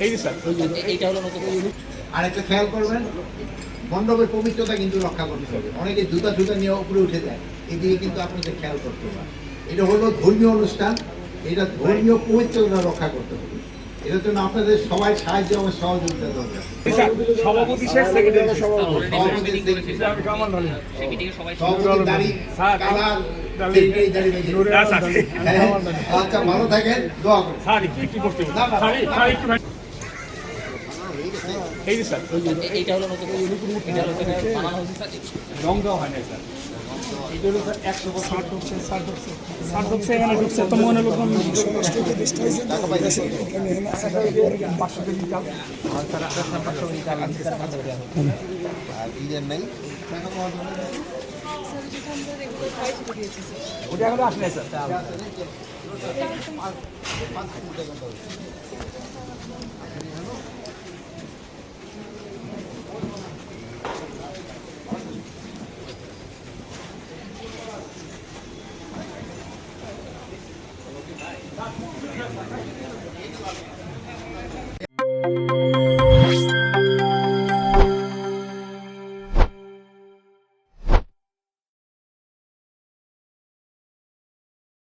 এই যে স্যার এইটা হলো নতুন। আরেকটা খেয়াল করবেন, মণ্ডপের পবিত্রতা কিন্তু রক্ষা করতে হবে। অনেকে জুতা নিয়ে উপরে উঠে যায়, এদিকে কিন্তু আপনাদের খেয়াল করতে হবে। এটা হলো ধর্মীয় অনুষ্ঠান, এটা ধর্মীয় পবিত্রতা রক্ষা করতে হবে। এটার জন্য আপনাদের সবাই সাহায্য এবং সহযোগিতা দরকার। সভাপতি শেষ, সেক্রেটারি আচ্ছা, ভালো থাকেন, দোয়া করুন। এই যে স্যার এইটা হলো নতুন। এটা হলো বানানো হচ্ছে স্যার, রং দেওয়া হয় না স্যার। এটা হলো স্যার 100% ঢুকছে, এখানে ঢুকছে তো মনে হলো টাকা পাই দেশে এখানে 500 কেজি চাল আর স্যার 500 কেজি চাল আছে স্যার, 500 টাকা আর ইজের নাই ওটা এখনো আসলে স্যার